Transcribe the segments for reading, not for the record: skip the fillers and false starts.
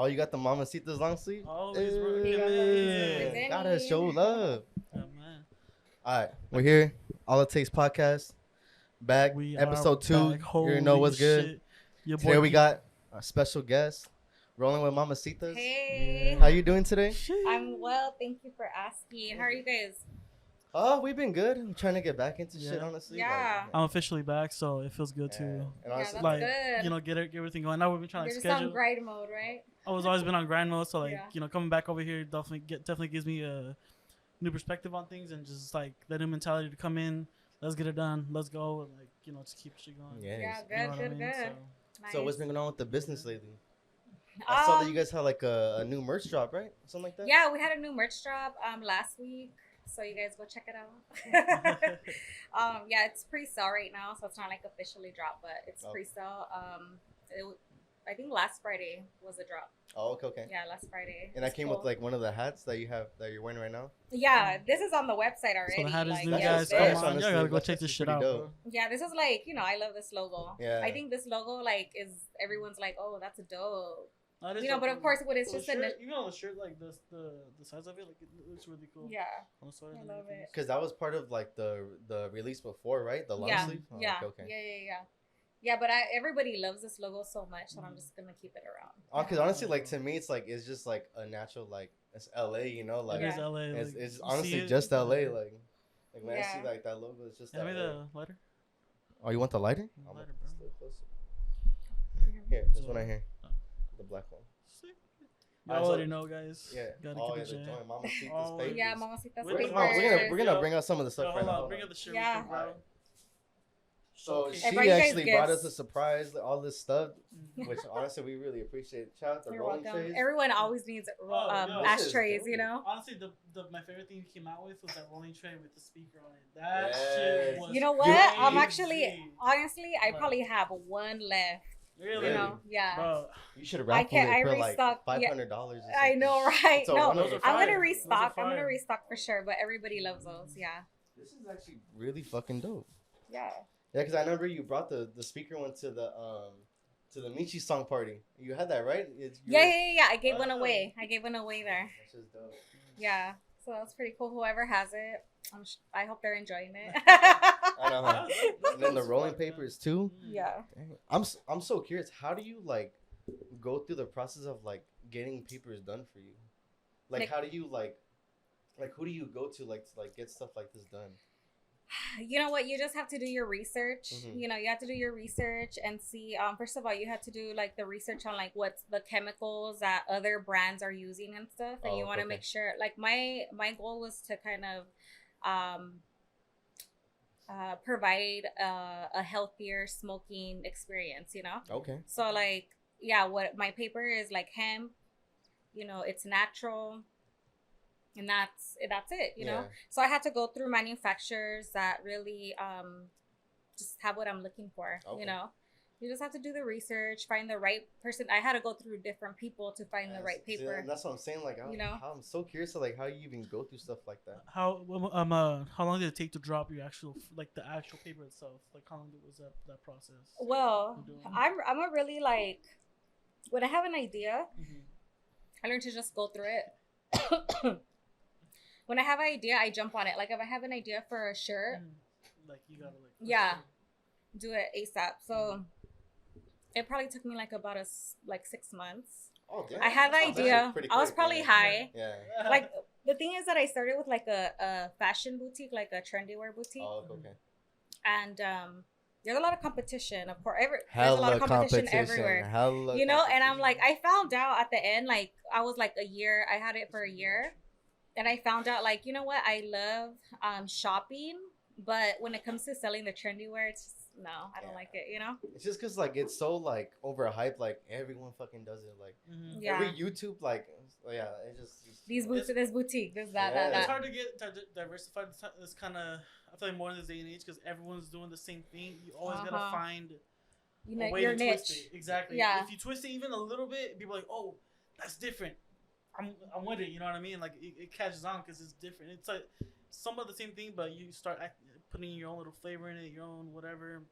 Oh, you got the Mamacitas long sleeve? Always Hey, rocking it. gotta show love. Oh, man. All right, we're here. All It Takes podcast. Back. We Episode are 2. back. You already know Holy what's good. shit. Your Today boy we P- got a special guest. Rolling with Mamacitas. Hey, How you doing today? I'm well. Thank you for asking. How are you guys? Oh, we've been good. I'm trying to get back into shit, Yeah. honestly. Yeah. Like, I'm officially back, so it feels good yeah. to, And Yeah, honestly, that's like, good. you know, get everything going. Now we've been trying You're to just on schedule. grind mode, right? I was always been on grind mode, so like, Yeah. you know, coming back over here definitely gives me a new perspective on things and just like that new mentality to come in. Let's get it done. Let's go. And, like, you know, just keep shit going. yes. Yeah, You good, know what I good, mean? good. So, So what's been going on with the business lately? I saw that you guys had like a new merch drop, right? Something like that? Yeah, we had a new merch drop last week, so you guys go check it out. Yeah, it's pre-sale right now, so it's not like officially dropped, but it's Oh. pre-sale. I think last Friday was a drop. Oh, okay. Yeah, last Friday. And I It's came cool. with like one of the hats that you're wearing right now. Yeah, this is on the website already. so the hat is like, new, That's yeah, guys. just Come nice, on. honestly. Y'all gotta go That's check actually this shit pretty out, dope. bro. Yeah, this is like, I love this logo. Yeah. I think this logo like is everyone's like, oh, that's dope. That is You know, dope, but of bro. course, what it's So just the an shirt, even on the shirt, like the size of it, like it looks really cool. yeah, On the side I and love everything. it. Because that was part of like the release before, right? The long yeah, sleeve. Oh, yeah, okay. yeah. Yeah, but everybody loves this logo so much that I'm just gonna keep it around. Oh, because honestly, like to me, it's just like a natural like it's LA, you know, like It is Yeah. LA. it's, like, it's you honestly see it, just LA, like when I see Yeah. like that logo, it's just Hand me LA. the lighter. Oh, you want the lighter? The I'm lighter, gonna bro. stay closer. Here, this one right here, Oh. the black one. Sick. Alright, Y'all so- already know, guys. Yeah. Gotta Oh, keep yeah, it the jam. joint, Mamacitas Oh, papers. Yeah, Mamacitas Wait, papers. We're gonna bring out some of the Yo, stuff right hold now. on. Hold Bring on. up the shirt Yeah. real quick, bro. So Okay. she I brought you guys actually brought us gifts. a surprise, all this stuff, which honestly we really appreciate. Shout out to You're Rolling welcome. Trays. Everyone always needs yo, this ashtrays, is you dope. know. Honestly, my favorite thing you came out with was that rolling tray with the speaker on it. That Yes. shit was You know what? crazy. I'm actually, honestly, I What? probably have one left. Really? You know, yeah. Bro, You should I raffle can't- it I for restocked- like yeah. $500. I know, right? It's a No, one of Those a are I'm fire. gonna Those are restock. I'm gonna fire. restock for sure. But everybody loves those. Yeah, This is actually really fucking dope. yeah. Yeah, because I remember you brought the speaker one to the Michi song party. You had that, right? Yeah. I gave one Oh. away. I gave one away there. That's just dope. Yeah, so that's pretty cool. Whoever has it, I hope they're enjoying it. I know. Huh? That's And then the smart, rolling man. papers too. Yeah. Dang. I'm so curious. How do you like go through the process of like getting papers done for you? Like Like- how do you like who do you go to like get stuff like this done? You know what? You just have to do your research. Mhm. You know, you have to do your research and see. First of all, you have to do like the research on like what's the chemicals that other brands are using and stuff, and Oh, you want to okay. make sure. Like my goal was to kind of provide a healthier smoking experience. You know, Okay. so like yeah, what my paper is like hemp. You know, it's natural. And that's it, you know. Yeah. So I had to go through manufacturers that really just have what I'm looking for. Okay. You know, you just have to do the research, find the right person. I had to go through different people to find the right See, paper. and that's what I'm saying. Like, You know? I'm so curious to like how you even go through stuff like that. How long did it take to drop your actual the actual paper itself? Like how long was that process? Well, You're doing? I'm a really like when I have an idea, Mhm. I learn to just go through it. When I have an idea, I jump on it. Like if I have an idea for a shirt, Like you gotta like. Yeah. do it ASAP. So it probably took me like about 6 months. Oh, damn. I had the That's actually idea. pretty I was quick, probably yeah. high. Yeah. Like the thing is that I started with like a fashion boutique, like a trendy wear boutique, Oh, okay. and there's a lot of competition. Of course, there's a Hella lot of competition everywhere. Hella You know, and I'm competition. like, I found out at the end, like I was like a year. I had it for a year, and I found out like, you know what? I love shopping, but when it comes to selling the trendy wear, it's just, no, I don't Yeah. like it. You know? It's just because like it's so like overhyped. Like everyone fucking does it. Like Mhm. Yeah. every YouTube, like yeah, it just These boots, this boutique, this that, Yeah. that, It's that. hard to get diversified. It's kind of I feel like more in this day and age because everyone's doing the same thing. You always gotta Uh-huh. find You a know, way your to twist niche. it. Exactly. Yeah. If you twist it even a little bit, people are like, oh, that's different. I'm with it. You know what I mean? Like it catches on because it's different. It's like some of the same thing, but you start putting your own little flavor in it, your own whatever.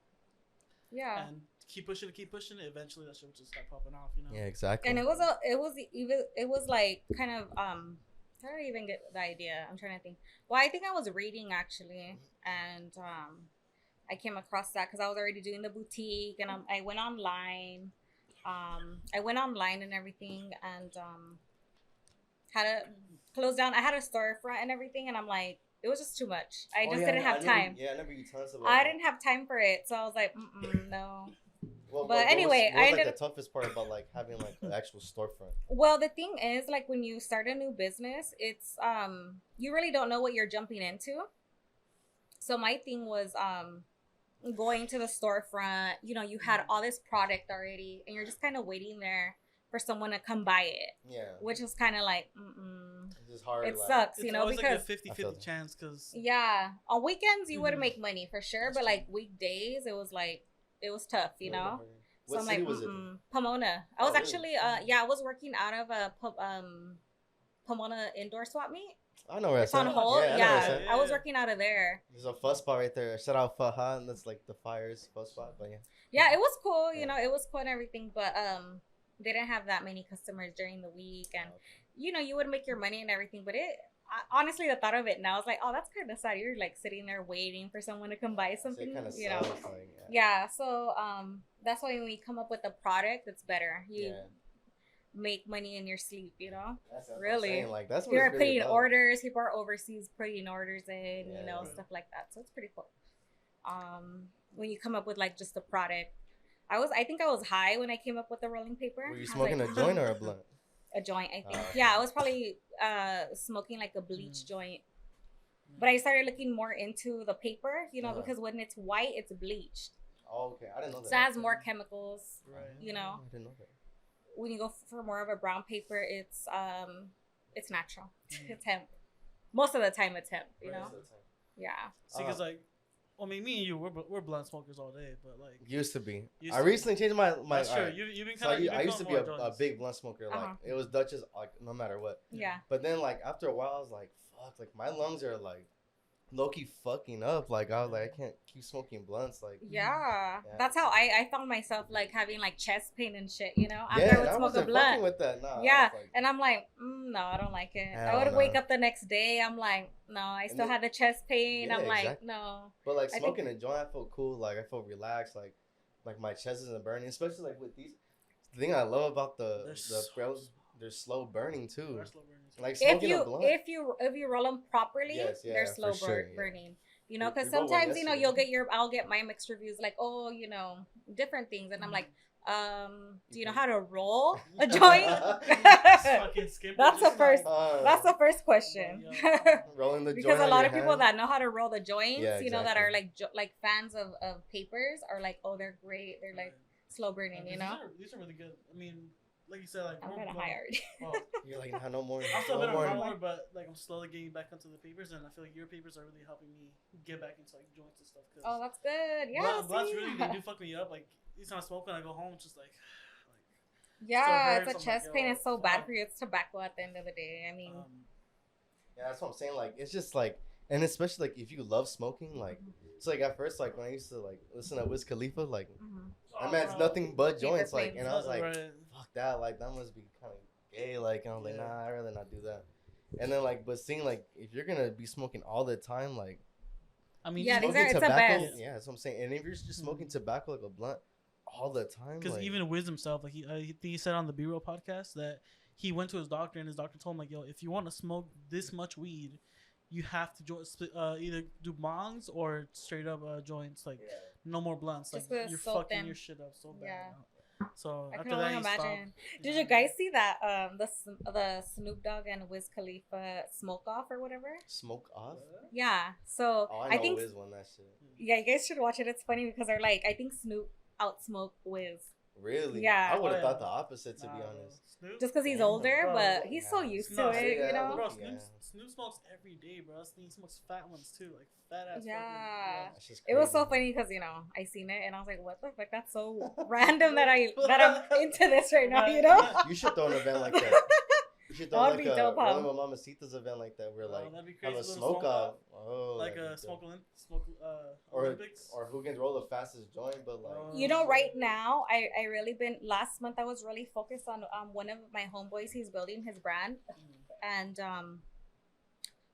Yeah. And keep pushing it, eventually that shit will just start popping off, you know. Yeah, exactly. And it was like kind of how did I even get the idea? I'm trying to think. Well, I think I was reading actually, and I came across that because I was already doing the boutique, and I went online. I went online and everything, and had to close down. I had a storefront and everything, and I'm like, it was just too much. I just didn't have time. I remember you telling us about I that. didn't have time for it, so I was like, no. Well, But anyway, what was I like ended the toughest part about like having like an actual storefront? Well, the thing is, like when you start a new business, it's you really don't know what you're jumping into. So my thing was going to the storefront. You know, you had all this product already, and you're just kind of waiting there for someone to come buy it. Yeah. Which was kind of like, It's just hard. it like, sucks, It's you know, always because like a 50-50 chance, because yeah, on weekends you would Mhm. make money for sure, That's but true. like weekdays it was tough, you know. So What I'm city like, was it? Pomona. I Oh, was really? actually, I was working out of a Pomona indoor swap meet. I know where It's on at. hold. I know where Yeah, it's at. I was working out of there. There's a fuzz spot right there. Shout out Faha, and that's like the Fires fuzz spot. But yeah. Yeah, it was cool. Yeah. You know, it was cool and everything, but they didn't have that many customers during the week, and you know, you would make your money and everything, but honestly, the thought of it now is like, oh, that's kind of sad. You're like sitting there waiting for someone to come buy something, Kind of you know. sucks, like, Yeah, so that's why when we come up with a product, it's better. You make money in your sleep, you know. That's what Really? I'm saying. Like that's what People are it's really putting about. orders. People are overseas putting orders in, you know, Yeah. stuff like that. So it's pretty cool. When you come up with like just a product, I think I was high when I came up with the rolling paper. Were you I was smoking like, a joint or a blunt? A joint, I think. Oh, okay. Yeah, I was probably smoking like a bleach joint. But I started looking more into the paper, you know, because when it's white, it's bleached. Oh, okay. I didn't know that. So it has more chemicals, Right. you know. I didn't know that. When you go for more of a brown paper, it's natural. It's hemp. Most of the time, it's hemp. You know. Yeah. See, because like, well, I mean, me and you, we're blunt smokers all day, but like Used to be. Used I to recently changed my. that's true. alright. You've been So kind of. I used to be a big blunt smoker. Like it was Dutchess, like no matter what. Yeah. But then like after a while, I was like, fuck, like my lungs are like low key fucking up. Like I was like, I can't keep smoking blunts. Like Yeah. Yeah. That's how I found myself like having like chest pain and shit. You know, after yeah, I would I smoke a wasn't blunt. fucking with that. Nah, Yeah, I was like, and I'm like, no, I don't like it. I Hell would no. wake up the next day. I'm like, no, I And still then- had the chest pain. Yeah, I'm like, exactly. no. But like I think- smoking a joint, I felt cool. Like I felt relaxed. Like my chest isn't burning. Especially like with these. The thing I love about They're so bros, they're slow burning too. They're slow burning too. Like If smoking a you blunt. if you roll them properly, Yes, yeah, they're for slow sure, yeah. burning. You know, We- because we rolled one sometimes yesterday. I'll get my mixed reviews like, oh, you know, different things, and I'm like, do you know how to roll a joint? Just fucking skip it, That's the just first. like- That's the first question. rolling the Because joint a on lot your of people hand. that know how to roll the joints, Yeah, you know, that are exactly. like fans of papers are like, oh, they're great. They're like slow burning, you know. These are really good. I mean, like you said, like I'm we're kind of going- high already. well, You're like, nah, no more. I'm still a bit no on more. roller, but like I'm slowly getting back onto the papers, and I feel like your papers are really helping me get back into like joints and stuff. Cause Oh, that's good. Yeah. blunts see? really they do fuck me up. Like each time I smoke when I go home, it's just like Yeah, hurts. it's a I'm chest like, pain. yo, It's so bad fuck. for you. It's tobacco at the end of the day. I mean, Yeah, that's what I'm saying. Like, it's just like, and especially like if you love smoking, like, it's like at first, like when I used to like listen to Wiz Khalifa, like, that man's nothing but Paper joints, like, planes. and I was like, right. fuck that, like that must be kind of gay, like, and I was like, nah, I'd rather not do that. And then like, but seeing like if you're gonna be smoking all the time, like, I mean, Yeah, just- these are- it's the tobacco, best. yeah, that's what I'm saying. And if you're just smoking tobacco like a blunt all the time, because like, even Wiz himself, like I think he said on the B-Roll podcast that he went to his doctor and his doctor told him like, yo, if you want to smoke this much weed, you have to either do bongs or straight up joints, like no more blunts. Like Just 'cause you're it's so fucking thin. your shit up so bad. Yeah. So I after can only that, he imagine. stopped. Did you guys see that the Snoop Dogg and Wiz Khalifa smoke off or whatever? smoke off. Yeah. So Oh, I know think Wiz won that shit. yeah, you guys should watch it. It's funny because they're like, I think Snoop outsmoked Wiz Really? Yeah. I would have Oh, yeah. thought the opposite, to be Nah, bro. honest. Snoop? just because he's Damn, older, bro. but he's so Yeah. used to Snoop- it, yeah, you know. Bro, Yeah. Snoop smokes every day, bro. He smokes fat ones too, like fat ass. Yeah. That's just It was so crazy. funny because I seen it and I was like, "What the fuck? That's so random that I'm into this right now." You know? You should throw an event like that. should That throw would like be a dope, huh? rolling with Mamacitas event like that. Where like that'd be have crazy. a Little smoke off. Oh, like that'd be a dope. smoke or Olympics. or who can roll the fastest joint, but like You know, right now, I really been, last month I was really focused on one of my homeboys. He's building his brand, and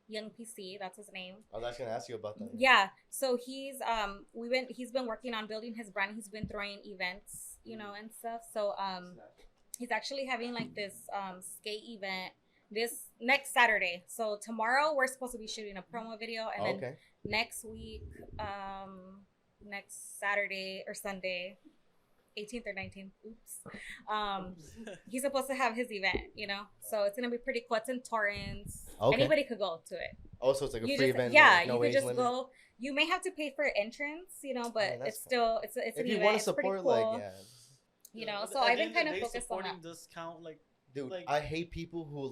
Young PC, that's his name. I was actually gonna ask you about that. Yeah, so he's been working on building his brand. He's been throwing events, you know, and stuff. So he's actually having like this skate event this next Saturday. So tomorrow we're supposed to be shooting a promo video, and then next week, next Saturday or Sunday, 18th or 19th, he's supposed to have his event, you know, so it's gonna be pretty cool. It's in Torrance. Anybody could go to it. Oh, so it's like a free event. Yeah, like, no you could just limit. go. You may have to pay for entrance, you know, but it's still it's if an you event. want to It's support, pretty cool, like you know. So I've been kind of focused on that. Does count, like, dude, like, I hate people who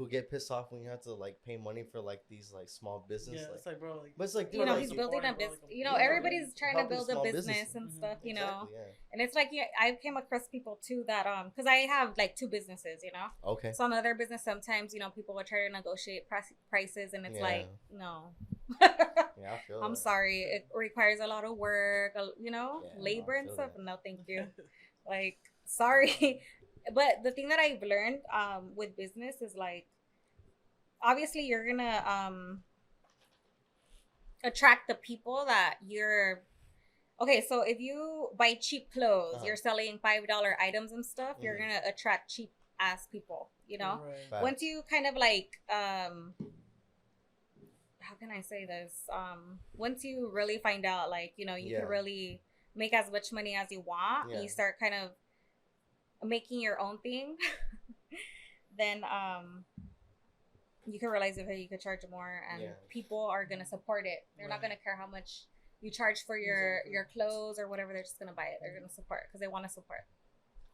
get pissed off when you have to like pay money for like these like small business. Yeah, like, it's like, bro, like, but it's like, dude, You know, like, he's building a business. You know, yeah, everybody's trying to build a small business businesses. and stuff. You know, exactly, yeah. and it's like, yeah, I came across people too that because I have like 2 businesses. You know, Okay. so on the other business, sometimes you know people will try to negotiate prices, and it's like, no. Yeah, I feel I'm that. sorry. It requires a lot of work, you know, Yeah, labor I and feel stuff. that. No, thank you. Like, sorry. But the thing that I've learned with business is like, obviously you're gonna attract the people that you're. Okay, so if you buy cheap clothes, you're selling $5 items and stuff. You're gonna attract cheap ass people. You know, right. once you kind of like how can I say this? Once you really find out, like, you know, you can really make as much money as you want, and you start kind of making your own thing, then you can realize that you could charge more, and people are gonna support it. They're not gonna care how much you charge for your clothes or whatever. They're just gonna buy it. They're gonna support because they want to support.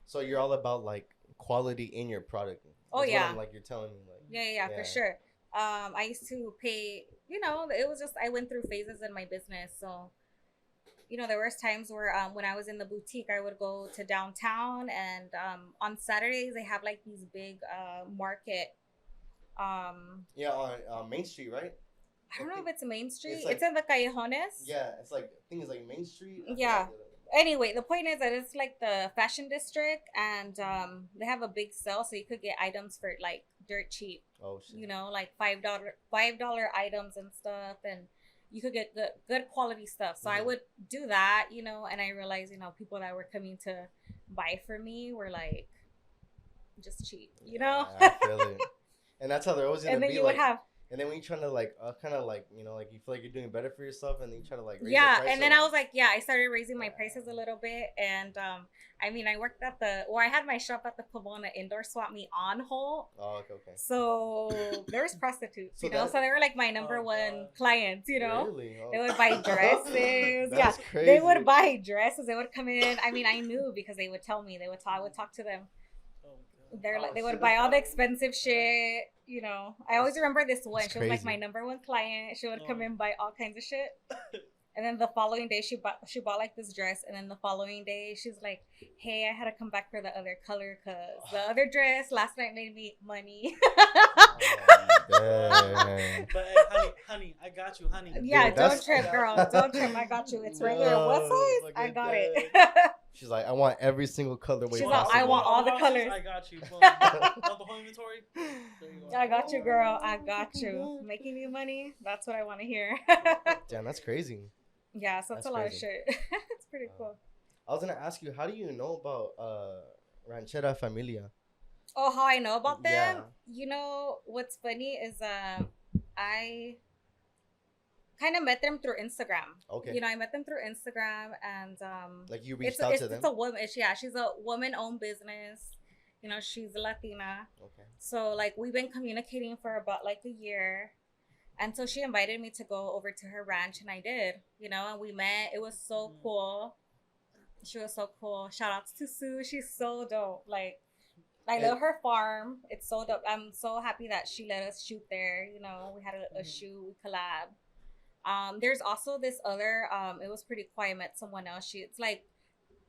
So you're all about like quality in your product. That's what I'm, like, you're telling me, like, yeah, for sure. I used to pay, you know, it was just, I went through phases in my business. So, you know, there was times where when I was in the boutique, I would go to downtown, and on Saturdays they have like these big market. On Main Street, right? I don't know if it's Main Street. Like, it's in the Callejones. Yeah, it's like, I think it's like Main Street. Yeah. Anyway, the point is that it's like the fashion district, and they have a big sale, so you could get items for like dirt cheap. Oh shit. You know, like $5 items and stuff, and you could get good quality stuff. So I would do that, you know, and I realized, you know, people that were coming to buy for me were like just cheap, you know. I feel it. And that's how they're always gonna and then be. you like, would have. And then when you're trying to like, kind of like, you know, like you feel like you're doing better for yourself, and then you try to like raise Yeah, the price, and then I was like, I started raising my prices a little bit, and I mean, I worked at I had my shop at the Pomona Indoor Swap Meet on Holt. Oh, okay. So there's prostitutes, So you know, so they were like my number one clients, you know. Really? Oh. They would buy dresses. That's crazy. They would buy dresses. They would come in. I mean, I knew because they would tell me. I would talk to them. They're like, they would buy all the expensive shit, you know. I always remember this one. She was like my number one client. She would come in and buy all kinds of shit. And then the following day, she bought like this dress. And then the following day, she's like, hey, I had to come back for the other color because the other dress last night made me money. But hey, honey, I got you, honey. Yeah, dude, don't trip, girl. Don't trip. I got you. It's right here. What size? I got it. She's like, I want every single colorway. She's like, I want all the colors. I got you. Want the whole inventory? There you go. I got you, girl. I got you. Making you money. That's what I want to hear. Damn, that's crazy. Yeah, so that's a lot crazy. of shit. It's pretty cool. I was gonna ask you, how do you know about Ranchera Familia? Oh, how I know about them? Yeah. You know, what's funny is I kind of met them through Instagram. Okay. You know, I met them through Instagram, and like you reached out to them? It's a woman. She's a woman-owned business. You know, she's Latina. Okay. So like we've been communicating for about like a year. And so she invited me to go over to her ranch, and I did, you know, and we met. It was so cool. She was so cool. Shout outs to Sue. She's so dope. Like, I love her farm. It's so dope. I'm so happy that she let us shoot there. You know, we had a shoot, we collab. There's also this other, it was pretty quiet. I met someone else. It's like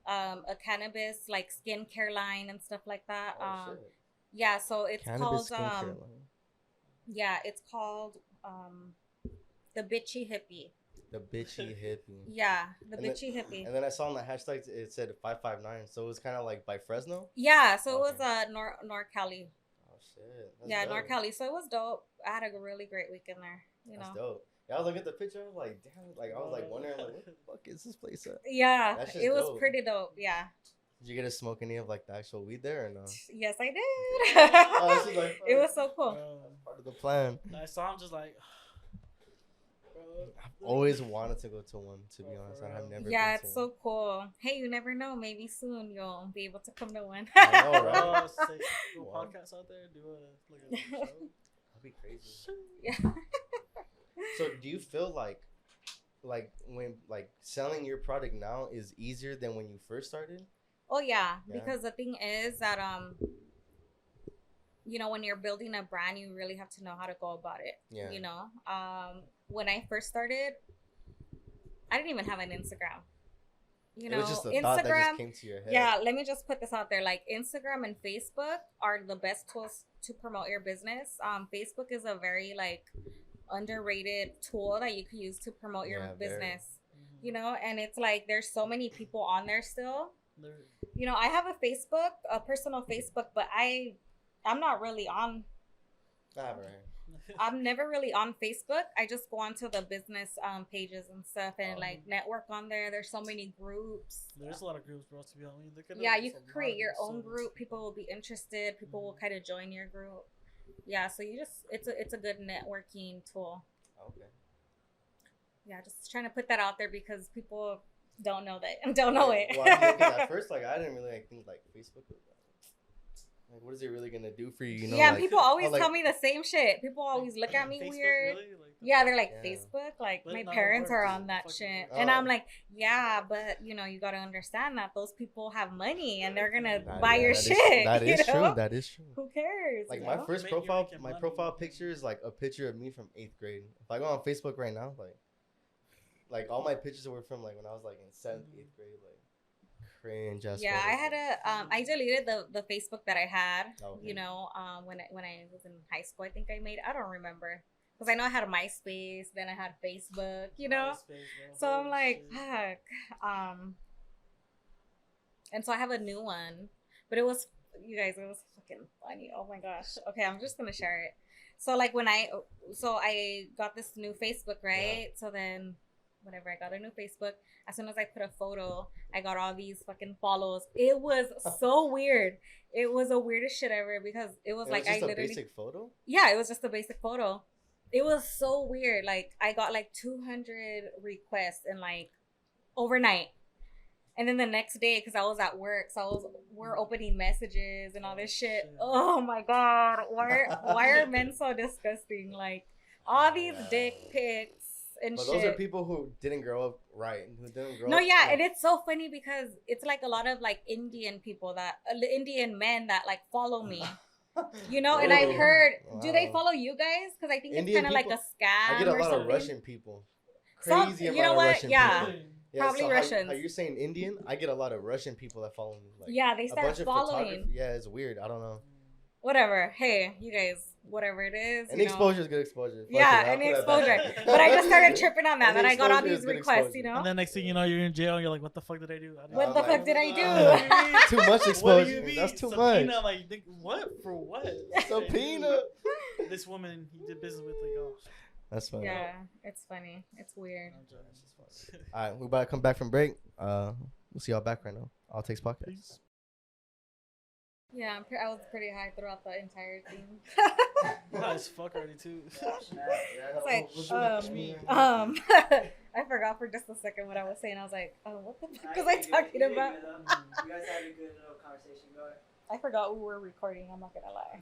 a cannabis, like skincare line and stuff like that. Oh, shit. Yeah, so it's Cannabis called skincare line. yeah, it's called the bitchy hippie. The bitchy hippie. Yeah, the And then, bitchy hippie. and then I saw on the hashtags it said 559, so it was kind of like by Fresno. Yeah, so it was Okay. North Cali. Oh shit, that's Yeah, North dope. Cali. So it was dope. I had a really great weekend there. You That's know. dope. Yeah, I was looking at the picture. I was like, damn. Like I was like wondering, like, what the fuck is this place at? Yeah, That's just it was dope. pretty dope. Yeah. Did you get to smoke any of like the actual weed there or no? Yes, I Oh, this is did. like It was so cool. that's part of the plan. I saw him just like, bro. I've always wanted to go to one. To be Bro, honest, for I have real. never. Yeah, been it's to so cool. Hey, you never know. Maybe soon you'll be able to come to one. I know, right? Oh, sick. Do a Wow. podcast out there. Do a show. That'd be crazy. Yeah. So, do you feel like when like selling your product now is easier than when you first started? Oh yeah, Yeah. because the thing is that you know, when you're building a brand, you really have to know how to go about it. Yeah. You know, when I first started, I didn't even have an Instagram. You know, it was just a thought that Instagram. just came to your head. Yeah, let me just put this out there. Like Instagram and Facebook are the best tools to promote your business. Facebook is a very like underrated tool that you can use to promote your Yeah, very. business. You know, and it's like there's so many people on there still. There- You know, I have a Facebook, a personal Facebook, but I'm not really on. Ah, right. I'm never really on Facebook. I just go onto the business pages and stuff and like network on there. There's so many groups. There's a lot of groups, bro. To be honest, Yeah, you can create your own group. People will be interested. People will kind of join your group. Yeah, so you just it's a good networking tool. Okay. Yeah, just trying to put that out there because people don't know that and don't know it. Well, I mean, 'cause at first, like, I didn't really think like Facebook was like, what is it really gonna do for you? You know? Yeah, like, people always oh, like, tell me the same shit. People always look at me Facebook, weird. really? Like, Yeah, they're like Yeah. Facebook. Like But my it not parents are works. on that Fucking shit, works. and Oh. I'm like, yeah, but you know, you gotta understand that those people have money and they're gonna Nah, buy yeah, your that is- shit. That you is know? true. That is true. Who cares? Like you my know? first You're profile, making my money. profile picture is like a picture of me from 8th grade. If I go on Facebook right now, like all my pictures were from like when I was like in 7th, 8th grade, like cringe ass. Yeah, I had I deleted the Facebook that I had. Okay. You know, when I was in high school, I think I made. I don't remember because I know I had a MySpace, then I had Facebook. You know, so I'm like, fuck. And so I have a new one, but it was you guys. It was fucking funny. Oh my gosh. Okay, I'm just gonna share it. So like when I got this new Facebook, right? So then whenever I got a new Facebook, as soon as I put a photo, I got all these fucking follows. It was so weird. It was the weirdest shit ever because it was like just I a literally basic photo. yeah, it was just a basic photo. It was so weird. Like I got like 200 requests in like overnight. And then the next day, because I was at work, so we're opening messages and all this shit. Oh my god, why are men so disgusting? Like all these dick pics and But shit. those are people who didn't grow up right. Who didn't grow No, up. yeah, like, and it's so funny because it's like a lot of like Indian people Indian men that like follow me. You know, and I've Really? heard, do they Wow. follow you guys? Because I think Indian it's kind of like a scam I get a or lot something. of Russian people. Some- Crazy you amount know of what? Russian Yeah. people. Probably so Russians. How you're saying Indian? I get a lot of Russian people that follow me. Like, Yeah, they a start bunch of following. photographers. Yeah, it's weird. I don't know. Whatever. Hey, you guys, whatever it is. Any you know. exposure is good exposure. Fuck Yeah, it, I'll any put it at that. exposure. But I just started tripping on that. Any That I got all exposure is these good requests, exposure. you know? And then next thing you know, you're in jail and you're like, what the fuck did I do? What the I'm fuck like, did I do? Too much What do exposure. you mean? That's too Subpoena, much. Like, you think, what? For what? Subpoena. This woman he did business with, like, oh. That's funny. Yeah, it's funny. It's weird. I'm joking. All right, we're about to come back from break. We'll see y'all back right now. All takes podcast. Peace. Yeah, I was pretty high throughout the entire thing. High as fuck already, too. It's like, I forgot for just a second what I was saying. I was like, oh, what the fuck was I talking about? You guys had a good little conversation going. I forgot we were recording. I'm not gonna lie.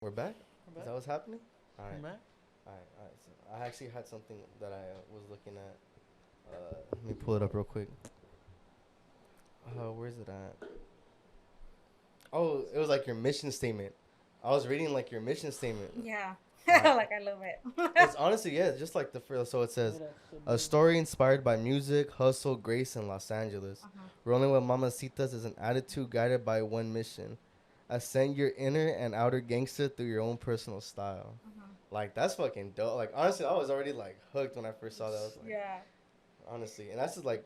We're back. Is that what's happening? All right. Man. All right. So I actually had something that I was looking at. Let me pull it up real quick. Where's it at? Oh, it was like your mission statement. I was reading like your mission statement. Yeah. Right. Like, I love it. It's honestly, yeah, just like the first. So it says, a story inspired by music, hustle, grace, and Los Angeles. Uh-huh. Rolling with Mamacitas is an attitude guided by one mission: ascend your inner and outer gangster through your own personal style. Like, that's fucking dope. Like, honestly, I was already, like, hooked when I first saw that. I was like, Yeah. honestly. And that's just, like,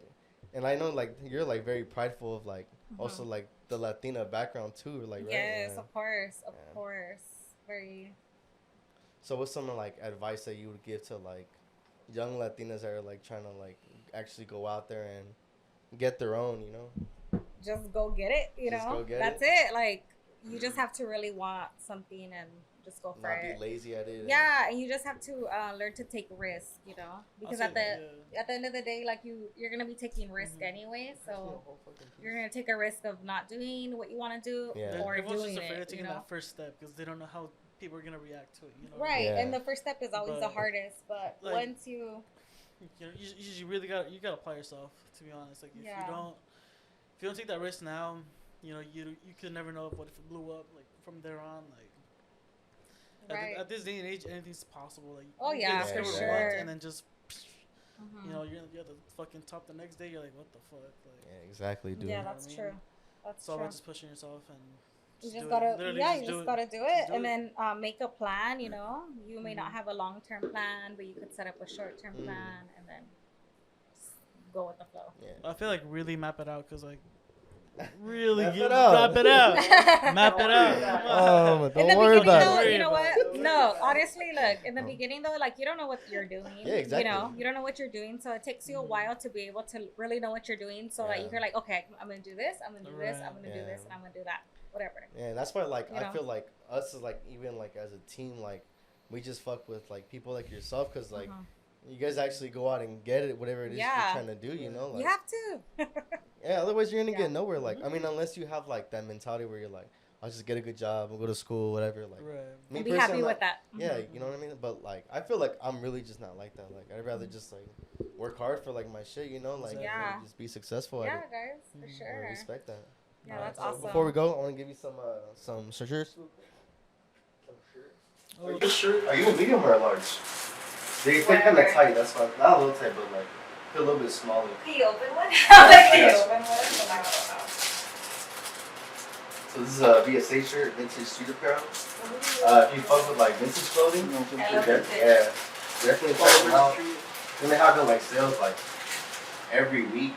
and I know, like, you're, like, very prideful of, like, also, like, the Latina background, too. Like, right? Yes, Yeah. of course. Of Yeah. course. Very. So what's some, like, advice that you would give to, like, young Latinas that are, like, trying to, like, actually go out there and get their own, you know? Just go get it, you Just know? go get That's it. Like, you just have to really want something and just go for Not it. be lazy at it. Yeah, and you just have to learn to take risks, you know? Because at the end of the day, like, you're going to be taking risk anyway, so you're going to take a risk of not doing what you want to do or Everyone's doing just afraid it, of taking you know? that first step because they don't know how people are going to react to it, you know? Right, Yeah. and the first step is always the hardest, but like, once you... You know, you really got to apply yourself, to be honest. Like, if you don't take that risk now, you know, you could never know what if it blew up, like, from there on, like... Right. At this day and age, anything's possible. Like, Oh, you yeah, get for discovered sure. once and then just, you know, you're at the fucking top the next day. You're like, what the fuck? Like, Yeah, exactly, dude. Yeah, You know that's what I true. mean? That's it's all true. about just pushing yourself and You just do gotta, it. Literally yeah, just you do just it. gotta do Just it, do and it. then make a plan. You know, you may not have a long-term plan, but you could set up a short-term plan, and then just go with the flow. Yeah. I feel like really map it out because, like, really Map map it out. it out. Map it out. Oh, In don't the worry beginning, about though, it. you know what? No, honestly, look. In the beginning, though, like, you don't know what you're doing. Yeah, exactly. You know, you don't know what you're doing, so it takes you a while to be able to really know what you're doing. So that you're like, okay, I'm gonna do this. I'm gonna do this. I'm gonna do this, and I'm gonna do that. Whatever. Yeah, that's why, like, You I know? feel like us is like, even like as a team, like, we just fuck with like people like yourself, because like you guys actually go out and get it, whatever it is you're trying to do, you know. Like, You have to. yeah, otherwise you're gonna get nowhere. Like, I mean, unless you have like that mentality where you're like, I'll just get a good job, I'll go to school, whatever. Like, me And be personally, happy I'm with not- that. Yeah, you know what I mean. But like, I feel like I'm really just not like that. Like, I'd rather just like work hard for like my shit, you know, like and just be successful at Yeah, it. guys, for I sure. respect that. Yeah, that's So awesome. before we go, I want to give you some shirts. Oh, Are you a medium or a large? They fit kind of tight. That's why, not a little tight, but like feel a little bit smaller. Can you open one? Can you Yes. open one? So this is a VSA shirt, vintage street apparel. If you fuck with like vintage clothing, yeah, definitely check them out. Then they have like sales like every week.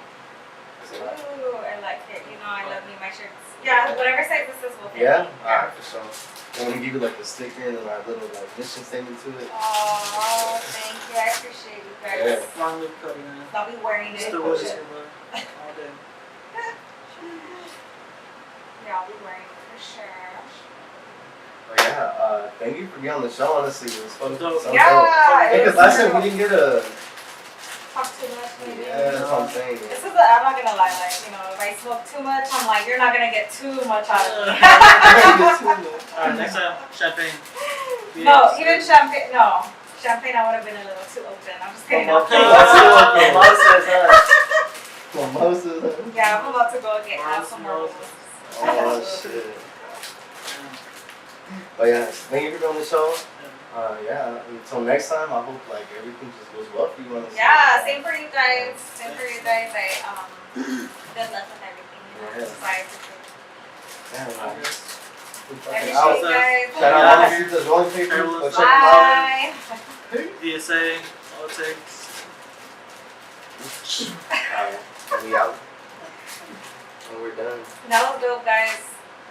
Ooh, I like it. You know, I love me my shirts. Yeah, whatever size this is will fit. Yeah, me. alright, for sure. I'm gonna give you like the sticker and a little like mission statement to it. Oh, thank you. I appreciate you guys. Yeah. Long live Cody, man. I'll be wearing it. Still with us here, bro. All day. Yeah, I'll be wearing it for sure. But yeah, thank you for being on the show. Honestly, it was fun. Yeah, Because last time we didn't get a. Talk too much, maybe. Yeah, that's what I'm saying. This is I'm not gonna lie, like, you know, if I smoke too much, I'm like, you're not gonna get too much out of me. Alright, next time, champagne. No, even champagne, no. Champagne, I would have been a little too open. I'm just kidding. Mimosas. Yeah, I'm about to go have some more. Oh shit. But yeah, thank you for doing the show. Yeah, until next time, I hope like everything just goes well for you. Honestly. Yeah, same for you guys. Same for you guys. Good luck with everything. You know, besides. Yeah, I appreciate you guys. shout out Mamacitas rolling paper. Go check them Bye. DSA, all it takes. out. We out. And we're done. That was dope, guys.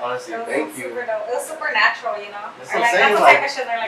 Honestly, It was thank you. super dope. It was super natural, you know. That's Or what I'm like, saying, that's the like- type of shit they're like,